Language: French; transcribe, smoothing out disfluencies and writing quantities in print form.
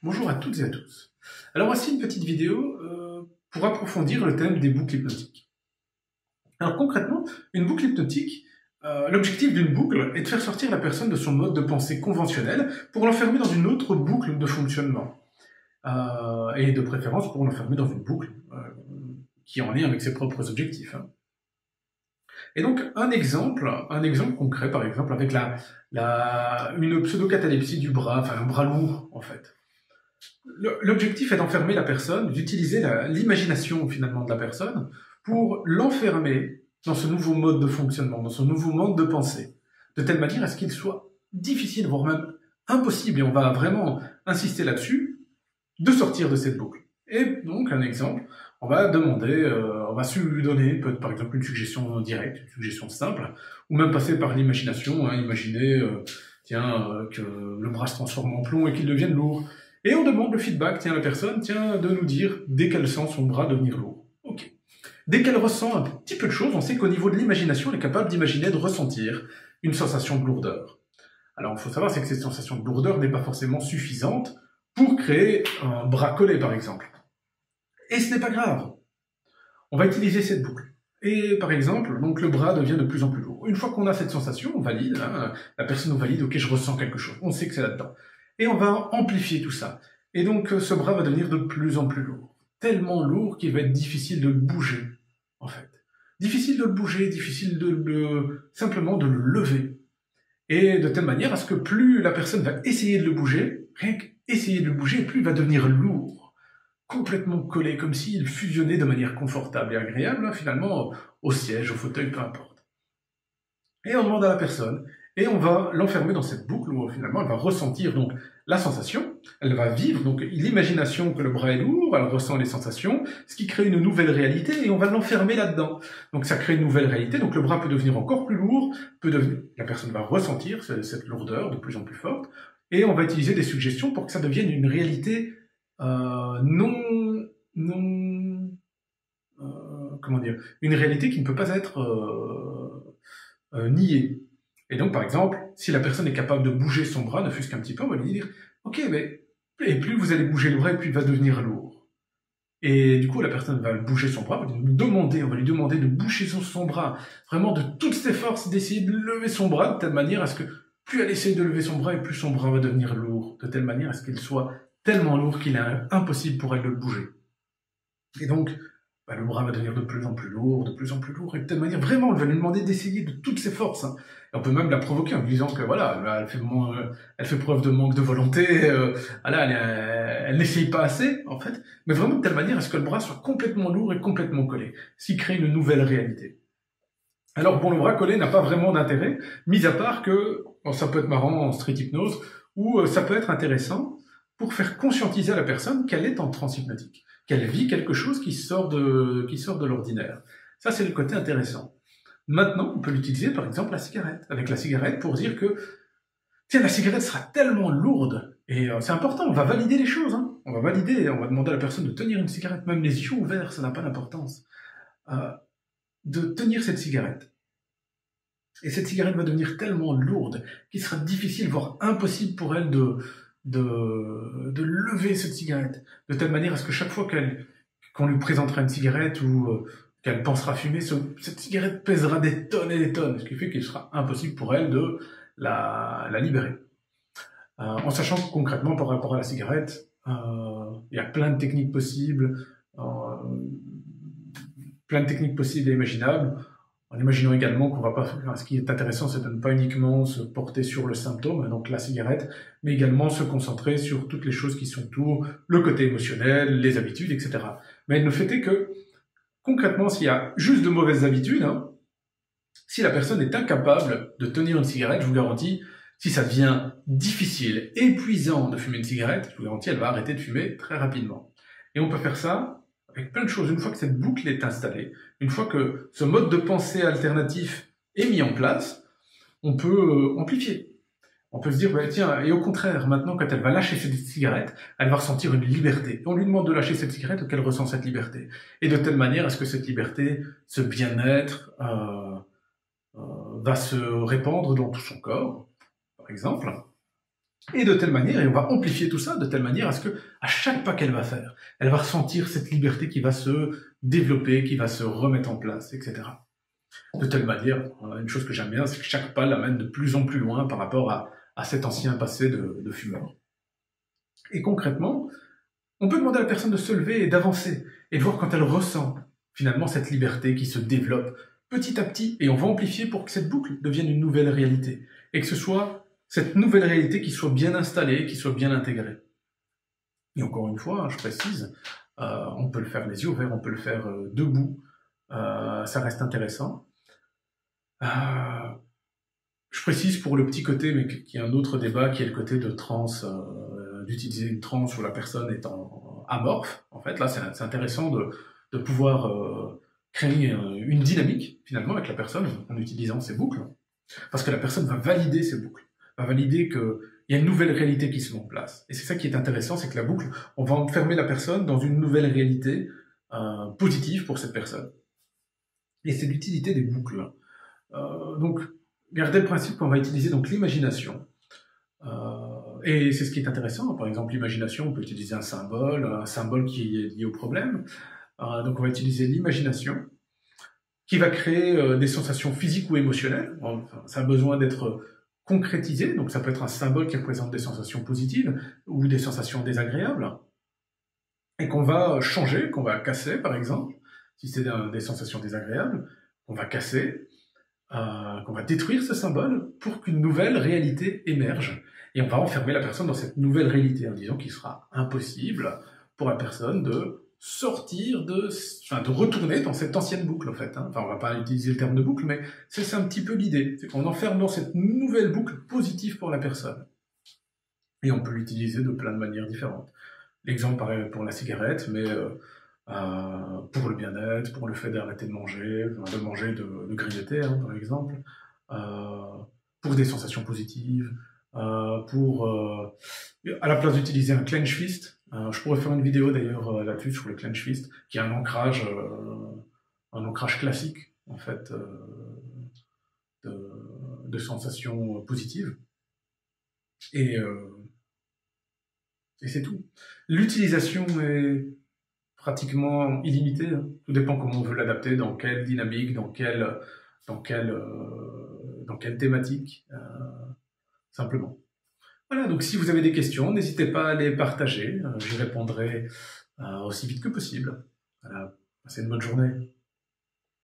Bonjour à toutes et à tous. Alors voici une petite vidéo pour approfondir le thème des boucles hypnotiques. Alors concrètement, une boucle hypnotique, l'objectif d'une boucle est de faire sortir la personne de son mode de pensée conventionnel pour l'enfermer dans une autre boucle de fonctionnement. Et de préférence pour l'enfermer dans une boucle qui est en lien avec ses propres objectifs. Et donc un exemple concret par exemple avec une pseudo-catalepsie du bras, enfin un bras lourd en fait. L'objectif est d'enfermer la personne, d'utiliser l'imagination finalement de la personne pour l'enfermer dans ce nouveau mode de fonctionnement, dans ce nouveau mode de pensée, de telle manière à ce qu'il soit difficile, voire même impossible, et on va vraiment insister là-dessus, de sortir de cette boucle. Et donc, un exemple, on va lui donner par exemple une suggestion directe, une suggestion simple, ou même passer par l'imagination, imaginer que le bras se transforme en plomb et qu'il devienne lourd. Et on demande le feedback, la personne, de nous dire dès qu'elle sent son bras devenir lourd. Ok. Dès qu'elle ressent un petit peu de choses, on sait qu'au niveau de l'imagination, elle est capable d'imaginer, de ressentir une sensation de lourdeur. Alors, il faut savoir, c'est que cette sensation de lourdeur n'est pas forcément suffisante pour créer un bras collé, par exemple. Et ce n'est pas grave. On va utiliser cette boucle. Et par exemple, donc le bras devient de plus en plus lourd. Une fois qu'on a cette sensation, on valide, la personne nous valide, ok, je ressens quelque chose, on sait que c'est là-dedans. Et on va amplifier tout ça. Et donc ce bras va devenir de plus en plus lourd. Tellement lourd qu'il va être difficile de le bouger, en fait. Difficile de le bouger, difficile simplement de le lever. Et de telle manière à ce que plus la personne va essayer de le bouger, rien qu'essayer de le bouger, plus il va devenir lourd, complètement collé, comme s'il fusionnait de manière confortable et agréable, finalement, au siège, au fauteuil, peu importe. Et on demande à la personne, et on va l'enfermer dans cette boucle où finalement elle va ressentir donc la sensation, elle va vivre donc l'imagination que le bras est lourd, elle ressent les sensations, ce qui crée une nouvelle réalité et on va l'enfermer là-dedans. Donc ça crée une nouvelle réalité, donc le bras peut devenir encore plus lourd, la personne va ressentir cette lourdeur de plus en plus forte et on va utiliser des suggestions pour que ça devienne une réalité une réalité qui ne peut pas être niée. Et donc, par exemple, si la personne est capable de bouger son bras, ne fût-ce qu'un petit peu, on va lui dire « Ok, mais et plus vous allez bouger le bras, et plus il va devenir lourd. » Et du coup, la personne va bouger son bras, on va lui demander de bouger son bras, vraiment de toutes ses forces, d'essayer de lever son bras, de telle manière à ce que plus elle essaie de lever son bras, et plus son bras va devenir lourd, de telle manière à ce qu'il soit tellement lourd qu'il est impossible pour elle de le bouger. Et donc, le bras va devenir de plus en plus lourd, et de telle manière, vraiment, elle va lui demander d'essayer de toutes ses forces. Et on peut même la provoquer en lui disant que voilà, elle fait preuve de manque de volonté, elle n'essaye pas assez, en fait, mais vraiment de telle manière à ce que le bras soit complètement lourd et complètement collé, ce qui crée une nouvelle réalité. Alors bon, le bras collé n'a pas vraiment d'intérêt, mis à part que ça peut être marrant en street hypnose, ou ça peut être intéressant pour faire conscientiser à la personne qu'elle est en transe hypnotique, qu'elle vit quelque chose qui sort de l'ordinaire. Ça, c'est le côté intéressant. Maintenant, on peut l'utiliser, par exemple, avec la cigarette, pour dire que, tiens, la cigarette sera tellement lourde, et c'est important, on va valider les choses, on va demander à la personne de tenir une cigarette, même les yeux ouverts, ça n'a pas d'importance, de tenir cette cigarette. Et cette cigarette va devenir tellement lourde qu'il sera difficile, voire impossible pour elle de lever cette cigarette, de telle manière à ce que chaque fois qu'on lui présentera une cigarette ou qu'elle pensera fumer, cette cigarette pèsera des tonnes et des tonnes, ce qui fait qu'il sera impossible pour elle de la libérer. En sachant que concrètement, par rapport à la cigarette, il y a plein de techniques possibles, et imaginables. En imaginant également qu'on va pas. Ce qui est intéressant, c'est de ne pas uniquement se porter sur le symptôme, donc la cigarette, mais également se concentrer sur toutes les choses qui sont autour, le côté émotionnel, les habitudes, etc. Mais le fait est que, concrètement, s'il y a juste de mauvaises habitudes, si la personne est incapable de tenir une cigarette, je vous garantis, si ça devient difficile, épuisant de fumer une cigarette, je vous garantis, elle va arrêter de fumer très rapidement. Et on peut faire ça avec plein de choses. Une fois que cette boucle est installée, une fois que ce mode de pensée alternatif est mis en place, on peut amplifier. On peut se dire, tiens, et au contraire, maintenant, quand elle va lâcher cette cigarette, elle va ressentir une liberté. Et on lui demande de lâcher cette cigarette, qu'elle ressent cette liberté. Et de telle manière à ce que cette liberté, ce bien-être, va se répandre dans tout son corps, par exemple. Et de telle manière, et on va amplifier tout ça de telle manière à ce que, à chaque pas qu'elle va faire, elle va ressentir cette liberté qui va se développer, qui va se remettre en place, etc. De telle manière, une chose que j'aime bien, c'est que chaque pas l'amène de plus en plus loin par rapport à cet ancien passé de fumeur. Et concrètement, on peut demander à la personne de se lever et d'avancer, et de voir quand elle ressent finalement cette liberté qui se développe petit à petit, et on va amplifier pour que cette boucle devienne une nouvelle réalité, et que ce soit cette nouvelle réalité qui soit bien installée, qui soit bien intégrée. Et encore une fois, je précise, on peut le faire les yeux ouverts, on peut le faire debout, ça reste intéressant. Je précise pour le petit côté, mais qu'il y a un autre débat, qui est le côté de transe, d'utiliser une transe où la personne est en amorphe. En fait, là, c'est intéressant de pouvoir créer une dynamique, finalement, avec la personne, en utilisant ces boucles, parce que la personne va valider ces boucles, va valider qu'il y a une nouvelle réalité qui se met en place. Et c'est ça qui est intéressant, c'est que la boucle, on va enfermer la personne dans une nouvelle réalité positive pour cette personne. Et c'est l'utilité des boucles. Donc, gardez le principe qu'on va utiliser donc l'imagination. Et c'est ce qui est intéressant. Par exemple, l'imagination, on peut utiliser un symbole qui est lié au problème. Donc, on va utiliser l'imagination, qui va créer des sensations physiques ou émotionnelles. Enfin, ça a besoin d'être concrétisé. Donc, ça peut être un symbole qui représente des sensations positives ou des sensations désagréables. Et qu'on va changer, qu'on va casser, par exemple, si c'est des sensations désagréables, qu'on va casser, qu'on va détruire ce symbole pour qu'une nouvelle réalité émerge. Et on va enfermer la personne dans cette nouvelle réalité en disant qu'il sera impossible pour la personne de sortir de retourner dans cette ancienne boucle, en fait. Enfin, on va pas utiliser le terme de boucle, mais c'est un petit peu l'idée. C'est qu'on enferme dans cette nouvelle boucle positive pour la personne. Et on peut l'utiliser de plein de manières différentes. L'exemple pareil pour la cigarette, mais pour le bien-être, pour le fait d'arrêter de manger, de grignoter, par exemple, pour des sensations positives, à la place d'utiliser un clench fist, je pourrais faire une vidéo d'ailleurs là-dessus sur le clench fist, qui est un ancrage classique, en fait, de sensations positives. Et c'est tout. L'utilisation est pratiquement illimitée. Tout dépend comment on veut l'adapter, dans quelle dynamique, dans quelle thématique, simplement. Voilà, donc si vous avez des questions, n'hésitez pas à les partager. J'y répondrai aussi vite que possible. Voilà, passez une bonne journée.